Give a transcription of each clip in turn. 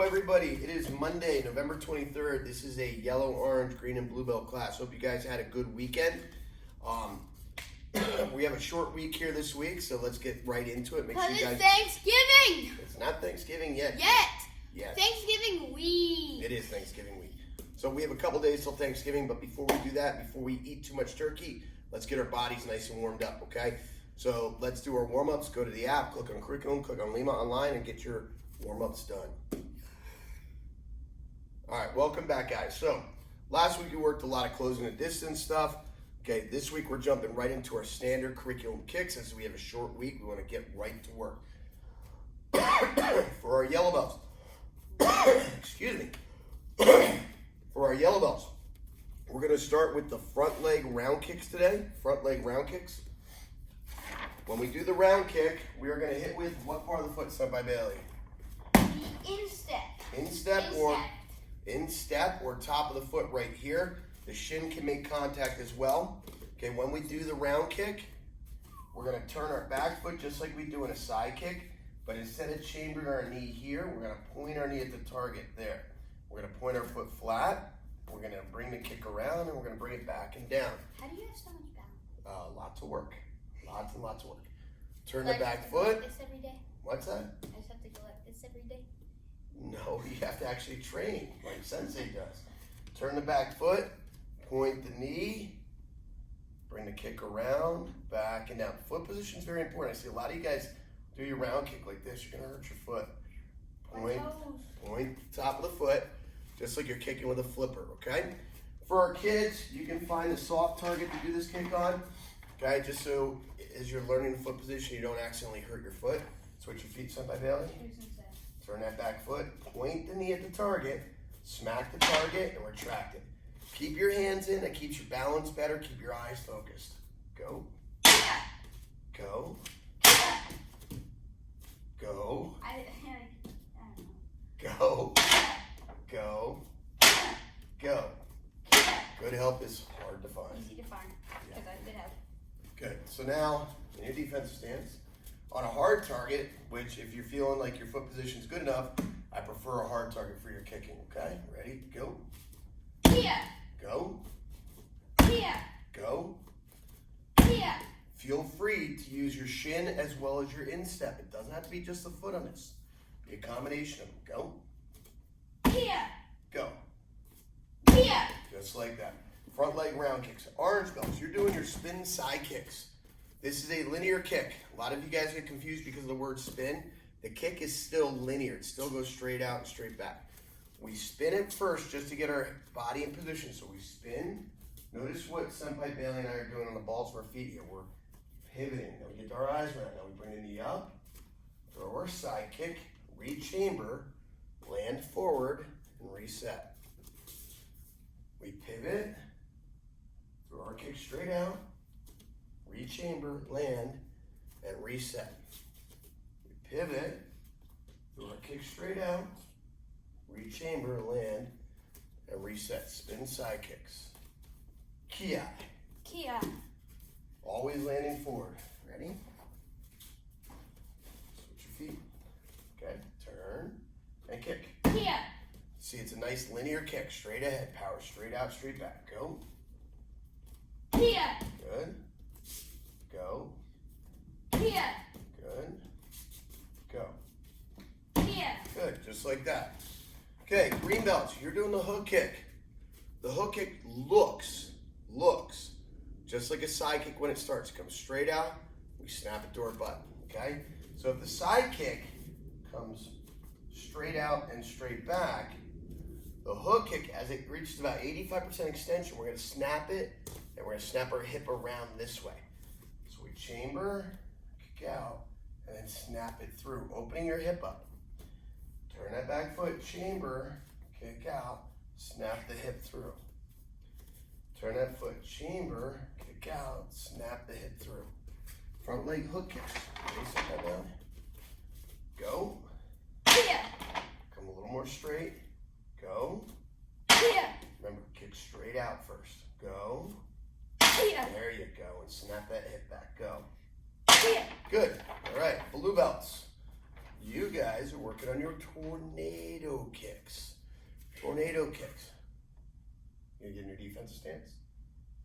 everybody. It is Monday, November 23rd. This is a yellow, orange, green, and blue belt class. Hope you guys had a good weekend. We have a short week here this week, so let's get right into it. Make sure you guys. It's Thanksgiving! It's not Thanksgiving yet. Yet! Thanksgiving week! It is Thanksgiving week. So we have a couple days till Thanksgiving, but before we do that, before we eat too much turkey, let's get our bodies nice and warmed up, okay? So let's do our warm-ups. Go to the app, click on curriculum, click on Lima Online, and get your warm-ups done. All right, welcome back, guys. So last week we worked a lot of closing the distance stuff. Okay, this week we're jumping right into our standard curriculum kicks. As we have a short week, we want to get right to work. For our yellow belts, excuse me. For our yellow belts, we're going to start with the front leg round kicks today. Front leg round kicks. When we do the round kick, we are going to hit with what part of the foot, Senpai Bailey? The instep. Instep or top of the foot right here. The shin can make contact as well. Okay, when we do the round kick, we're going to turn our back foot just like we do in a side kick, but instead of chambering our knee here, we're going to point our knee at the target there. We're going to point our foot flat. We're going to bring the kick around, and we're going to bring it back and down. How do you have so much balance? Lots of work. Lots and lots of work. Turn the back foot. Like this every day? What's that? I just have to go like this every day? No, you have to actually train like Sensei does. Turn the back foot, point the knee, bring the kick around, back and down. Foot position is very important. I see a lot of you guys do your round kick like this. You're going to hurt your foot. Point the top of the foot, just like you're kicking with a flipper, okay? For our kids, you can find a soft target to do this kick on, okay? Just so as you're learning the foot position, you don't accidentally hurt your foot. Switch your feet, Senpai Bailey. Turn that back foot, point the knee at the target, smack the target, and retract it. Keep your hands in, that keeps your balance better, keep your eyes focused. Go. Go. Go. Go. Go. Go. Good help is hard to find. Easy to find, because I did have. Good. So now, in your defensive stance, on a hard target, which if you're feeling like your foot position is good enough, I prefer a hard target for your kicking, okay? Ready? Go. Here. Go. Here. Go. Here. Feel free to use your shin as well as your instep. It doesn't have to be just the foot on this. Be a combination of them. Go. Here. Go. Here. Just like that. Front leg round kicks. Orange belts, you're doing your spin side kicks. This is a linear kick. A lot of you guys get confused because of the word spin. The kick is still linear. It still goes straight out and straight back. We spin it first just to get our body in position. So we spin. Notice what Senpai Bailey and I are doing on the balls of our feet here. We're pivoting. Now we get our eyes around. Now we bring the knee up. Throw our side kick. Rechamber. Land forward and reset. We pivot. Throw our kick straight out. Rechamber, land, and reset. We pivot, throw our kick straight out, rechamber, land, and reset. Spin side kicks. Ki. Kia. Always landing forward. Ready? Switch your feet. Okay, turn, and kick. Kia. See, it's a nice linear kick. Straight ahead, power straight out, straight back. Go. Kia. Good. Go. Kia. Good. Go. Kia. Good, just like that. Okay, green belts, you're doing the hook kick. The hook kick looks just like a side kick when it starts. It comes straight out, we snap it to our butt, okay? So if the side kick comes straight out and straight back, the hook kick, as it reaches about 85% extension, we're gonna snap it, and we're gonna snap our hip around this way. So we chamber, kick out, and then snap it through, opening your hip up. Turn that back foot, chamber, kick out, snap the hip through. Turn that foot, chamber, kick out, snap the hip through. Front leg hook kicks. Face up down. Go. Kia. Come a little more straight. Go. Kia. Remember, kick straight out first. Go. Kia. There you go. And snap that hip back. Go. Kia. Good. All right. Blue belts. you guys are working on your tornado kicks. Tornado kicks. You get in your defensive stance?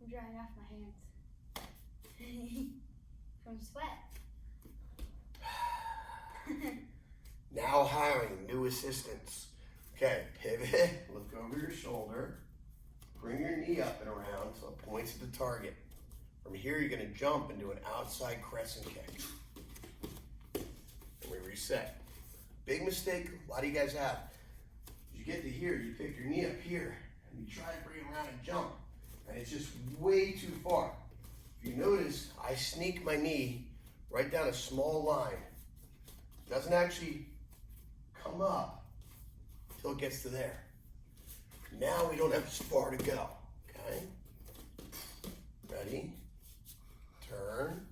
I'm drying off my hands. From sweat. Now hiring new assistants. Okay, pivot, look over your shoulder, bring your knee up and around so it points at the target. From here, you're gonna jump and do an outside crescent kick. And we reset. Big mistake a lot of you guys have. You get to here, you pick your knee up here, and you try to bring it around and jump, and it's just way too far. If you notice, I sneak my knee right down a small line. It doesn't actually come up until it gets to there. Now we don't have as far to go, okay? Ready? Turn.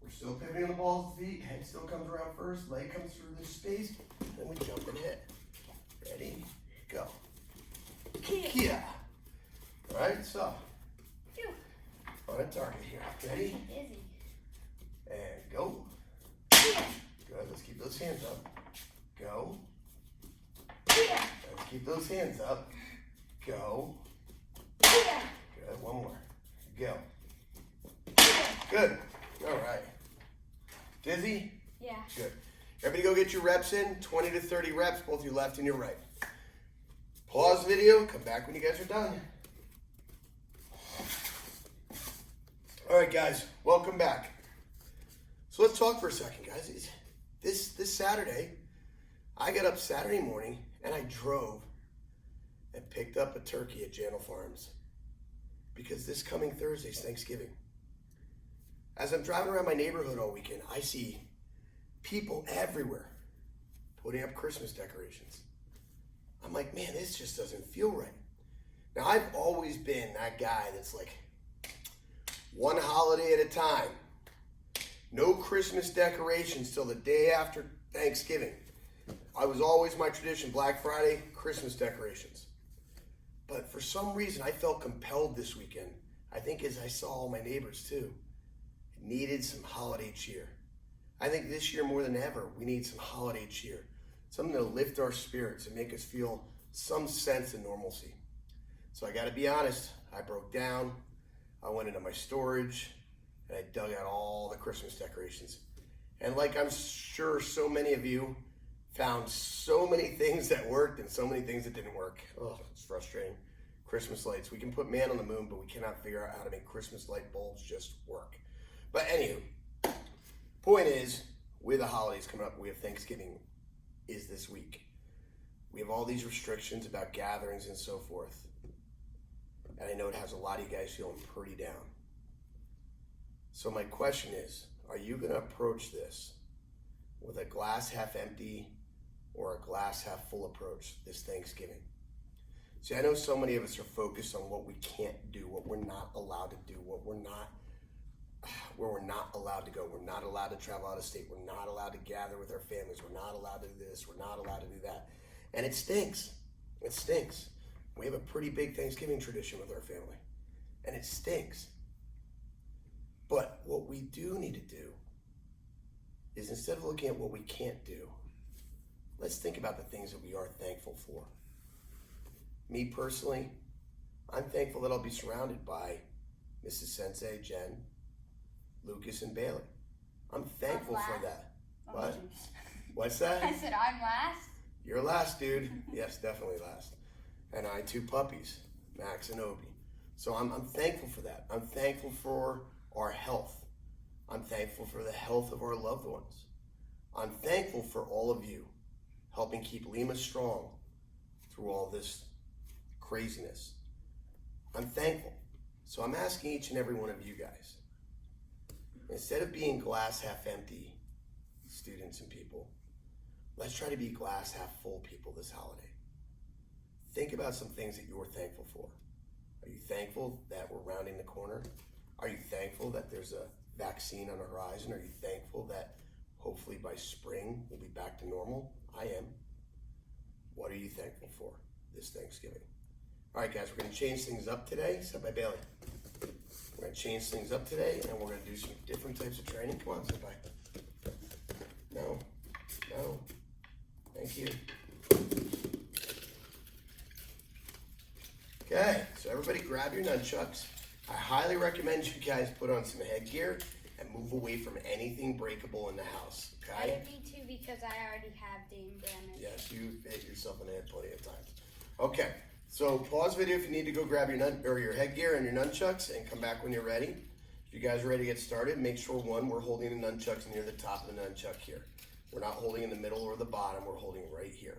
We're still pivoting on the balls of the feet. Head still comes around first. Leg comes through this space. Then we jump and hit. Ready? Go. Kia. All right, so Phew. on a target here. Ready? Busy. And go. Kia. Good. Let's keep those hands up. Go. Kia. Let's keep those hands up. Go. Kia. Good. One more. Go. Kia. Good. All right. Dizzy? Yeah. Good. Everybody go get your reps in. 20 to 30 reps, both your left and your right. Pause the video. Come back when you guys are done. All right, guys. Welcome back. So let's talk for a second, guys. This Saturday, I got up Saturday morning and I drove and picked up a turkey at Jandal Farms because this coming Thursday is Thanksgiving. As I'm driving around my neighborhood all weekend, I see people everywhere putting up Christmas decorations. I'm like, man, this just doesn't feel right. Now, I've always been that guy that's like, one holiday at a time. No Christmas decorations till the day after Thanksgiving. I was always my tradition, Black Friday, Christmas decorations. But for some reason, I felt compelled this weekend. I think as I saw all my neighbors too, it needed some holiday cheer. I think this year more than ever, we need some holiday cheer. Something to lift our spirits and make us feel some sense of normalcy. So I gotta be honest, I broke down, I went into my storage, and I dug out all the Christmas decorations. And like I'm sure so many of you, found so many things that worked and so many things that didn't work. Oh, it's frustrating. Christmas lights. We can put man on the moon, but we cannot figure out how to make Christmas light bulbs just work. But anywho, point is, with the holidays coming up, we have Thanksgiving is this week. We have all these restrictions about gatherings and so forth. And I know it has a lot of you guys feeling pretty down. So my question is, are you gonna approach this with a glass half empty or a glass half full approach this Thanksgiving? See, I know so many of us are focused on what we can't do, what we're not allowed to do, where we're not allowed to go. We're not allowed to travel out of state. We're not allowed to gather with our families. We're not allowed to do this. We're not allowed to do that. And it stinks. It stinks. We have a pretty big Thanksgiving tradition with our family. And it stinks. But what we do need to do is instead of looking at what we can't do, let's think about the things that we are thankful for. Me personally, I'm thankful that I'll be surrounded by Mrs. Sensei, Jen, Lucas, and Bailey. I'm thankful for that. What? What's that? I said I'm last. You're last, dude. Yes, definitely last. And I 2 puppies, Max and Obi. So I'm thankful for that. I'm thankful for our health. I'm thankful for the health of our loved ones. I'm thankful for all of you helping keep Lima strong through all this craziness. I'm thankful. So I'm asking each and every one of you guys, instead of being glass half empty students and people, let's try to be glass half full people this holiday. Think about some things that you're thankful for. Are you thankful that we're rounding the corner? Are you thankful that there's a vaccine on the horizon? Are you thankful that hopefully by spring we'll be back to normal? I am. What are you thankful for this Thanksgiving? All right, guys, we're going to change things up today. Said by Bailey. We're going to change things up today, and we're going to do some different types of training. Come on, Senpai. No. No. Thank you. Okay, so everybody grab your nunchucks. I highly recommend you guys put on some headgear and move away from anything breakable in the house, I okay? didn't need to because I already have Dame damage. Yes, you hit yourself in the head plenty of times. Okay, so pause video if you need to go grab your headgear and your nunchucks and come back when you're ready. If you guys are ready to get started, make sure we're holding the nunchucks near the top of the nunchuck here. We're not holding in the middle or the bottom, we're holding right here.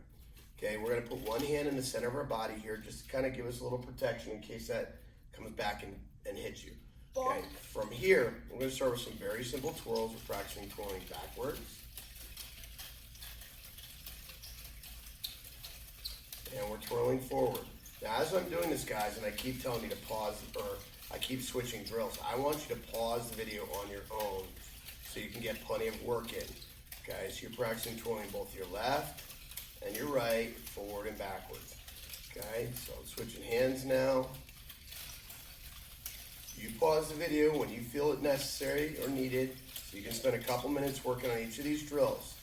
Okay, we're gonna put one hand in the center of our body here just to kind of give us a little protection in case that comes back and hits you. Okay, from here, we're gonna start with some very simple twirls. We're practicing twirling backwards. And we're twirling forward. Now, as I'm doing this, guys, and I keep telling you to pause, or I keep switching drills, I want you to pause the video on your own so you can get plenty of work in. Okay, so you're practicing twirling both your left and your right, forward and backwards. Okay, so I'm switching hands now. You pause the video when you feel it necessary or needed, so you can spend a couple minutes working on each of these drills.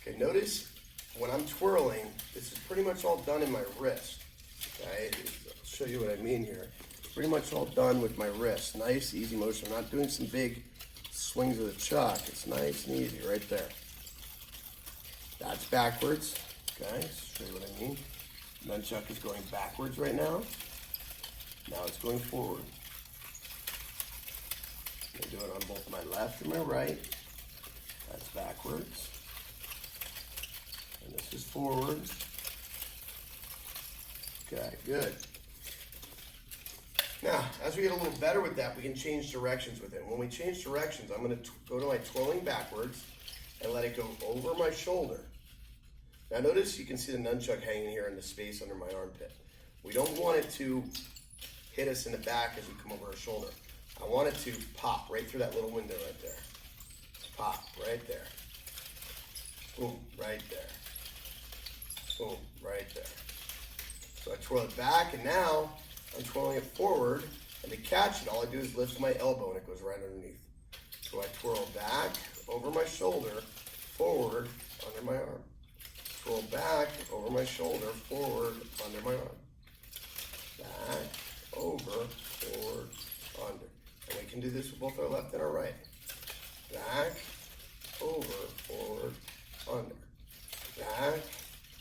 Okay, notice when I'm twirling, this is pretty much all done in my wrist. Okay, I'll show you what I mean here. Pretty much all done with my wrist. Nice, easy motion. I'm not doing some big swings of the chuck. It's nice and easy right there. That's backwards. Okay, show you what I mean. Nunchuck is going backwards right now. Now it's going forward. I do it on both my left and my right. That's backwards. And this is forward. Okay, good. Now, as we get a little better with that, we can change directions with it. When we change directions, I'm going to go to my twirling backwards and let it go over my shoulder. Now notice you can see the nunchuck hanging here in the space under my armpit. We don't want it to hit us in the back as we come over our shoulder. I want it to pop right through that little window right there. Pop right there. Boom, right there. Boom, right there. So I twirl it back, and now I'm twirling it forward, and to catch it, all I do is lift my elbow, and it goes right underneath. So I twirl back, over my shoulder, forward, under my arm. Twirl back, over my shoulder, forward, under my arm. Back, over, forward, under. And we can do this with both our left and our right. Back, over, forward, under. Back,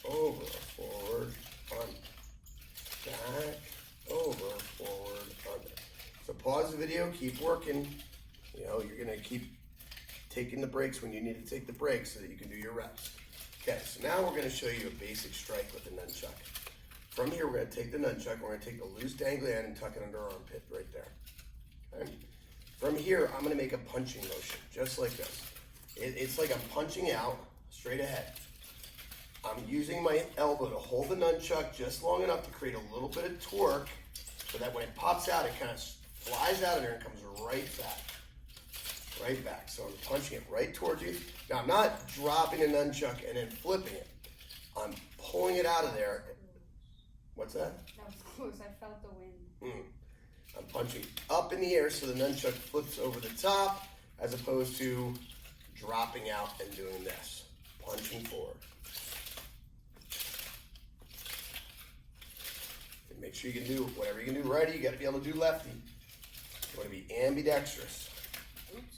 over, forward, under. Back, over, forward, under. So pause the video, keep working. You know, you're gonna keep taking the breaks when you need to take the breaks so that you can do your reps. Okay, so now we're gonna show you a basic strike with the nunchuck. From here, we're gonna take the nunchuck, we're gonna take the loose dangly end and tuck it under our armpit right there. Okay. From here, I'm gonna make a punching motion, just like this. It's like I'm punching out straight ahead. I'm using my elbow to hold the nunchuck just long enough to create a little bit of torque so that when it pops out, it kind of flies out of there and comes right back. Right back. So I'm punching it right towards you. Now I'm not dropping a nunchuck and then flipping it. I'm pulling it out of there. What's that? That was close. I felt the wind. I'm punching up in the air so the nunchuck flips over the top as opposed to dropping out and doing this. Punching forward. And make sure you can do whatever you can do righty, you got to be able to do lefty. You want to be ambidextrous. Oops.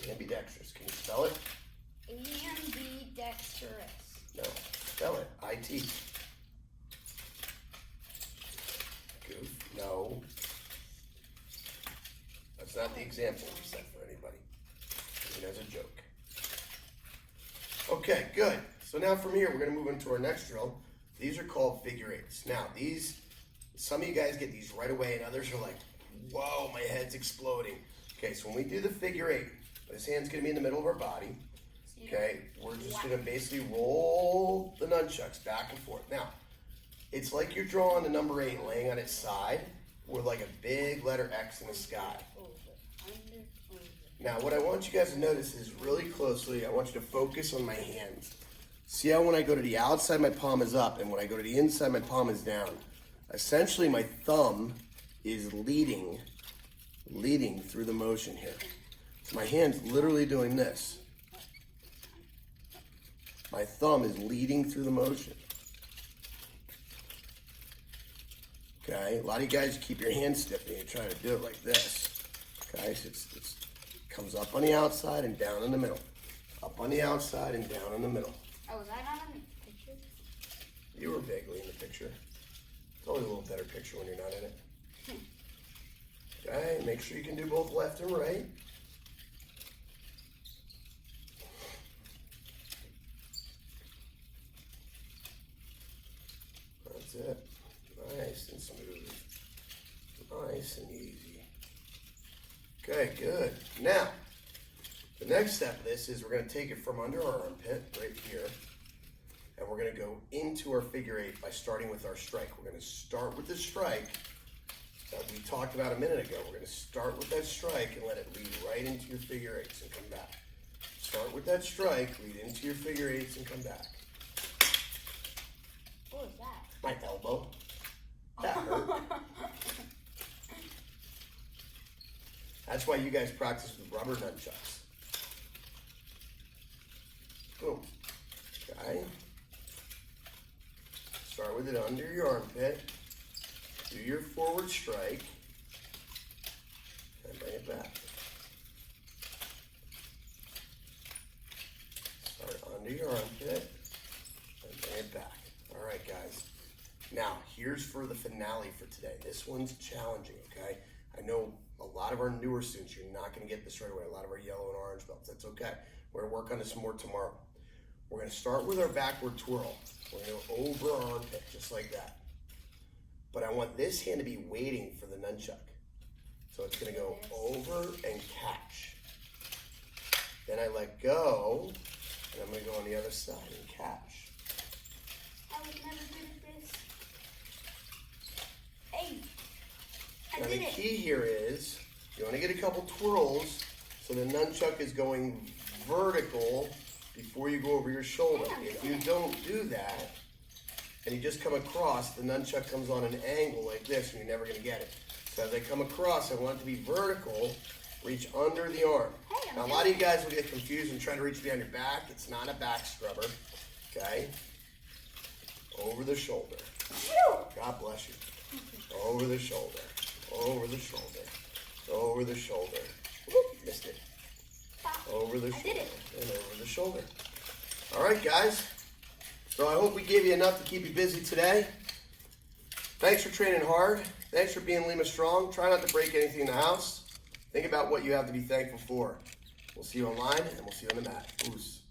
Ambidextrous. Can you spell it? Ambidextrous. No. Spell it. I-T. Goof. No. That's not the example we set for anybody. I mean, as a joke. Okay, good. So now from here, we're going to move into our next drill. These are called figure eights. Now, some of you guys get these right away, and others are like, whoa, my head's exploding. Okay, so when we do the figure eight, this hand's going to be in the middle of our body. Okay, we're just going to basically roll the nunchucks back and forth. Now, it's like you're drawing the number 8 laying on its side with like a big letter X in the sky. Now, what I want you guys to notice is really closely, I want you to focus on my hands. See how when I go to the outside, my palm is up, and when I go to the inside, my palm is down. Essentially, my thumb is leading through the motion here. So my hand's literally doing this. My thumb is leading through the motion. Okay, a lot of you guys keep your hand stiff and you try to do it like this. Okay, so it comes up on the outside and down in the middle. Up on the outside and down in the middle. Oh, was I not in the picture? You were vaguely in the picture. It's always a little better picture when you're not in it. Okay, make sure you can do both left and right. That's it. Nice and smooth. Nice and easy. Okay, good. Now, the next step of this is we're going to take it from under our armpit, right here, and we're going to go into our figure eight by starting with our strike. We're going to start with the strike that we talked about a minute ago. We're going to start with that strike and let it lead right into your figure eights and come back. Start with that strike, lead into your figure eights and come back. What was that? My elbow. That hurt. That's why you guys practice with rubber nunchucks. Boom. Okay. Start with it under your armpit. Do your forward strike. And bring it back. Start under your armpit. And bring it back. All right, guys. Now, here's for the finale for today. This one's challenging, okay? I know a lot of our newer students, you're not going to get this right away. A lot of our yellow and orange belts. That's okay. We're going to work on this more tomorrow. We're going to start with our backward twirl. We're going to go over our armpit, just like that. But I want this hand to be waiting for the nunchuck. So it's going to go over and catch. Then I let go, and I'm going to go on the other side and catch. I was never good at this. Hey, I Now did the it. key here is you want to get a couple twirls so the nunchuck is going vertical before you go over your shoulder. If you don't do that and you just come across, the nunchuck comes on an angle like this and you're never going to get it. So as I come across, I want it to be vertical, reach under the arm. Hey, Now a lot of you guys will get confused and try to reach behind your back. It's not a back scrubber, okay? Over the shoulder. God bless you. Over the shoulder, over the shoulder, over the shoulder. Whoop, missed it. Over the shoulder and over the shoulder. All right, guys. So I hope we gave you enough to keep you busy today. Thanks for training hard. Thanks for being Lima Strong. Try not to break anything in the house. Think about what you have to be thankful for. We'll see you online and we'll see you on the mat. Oos.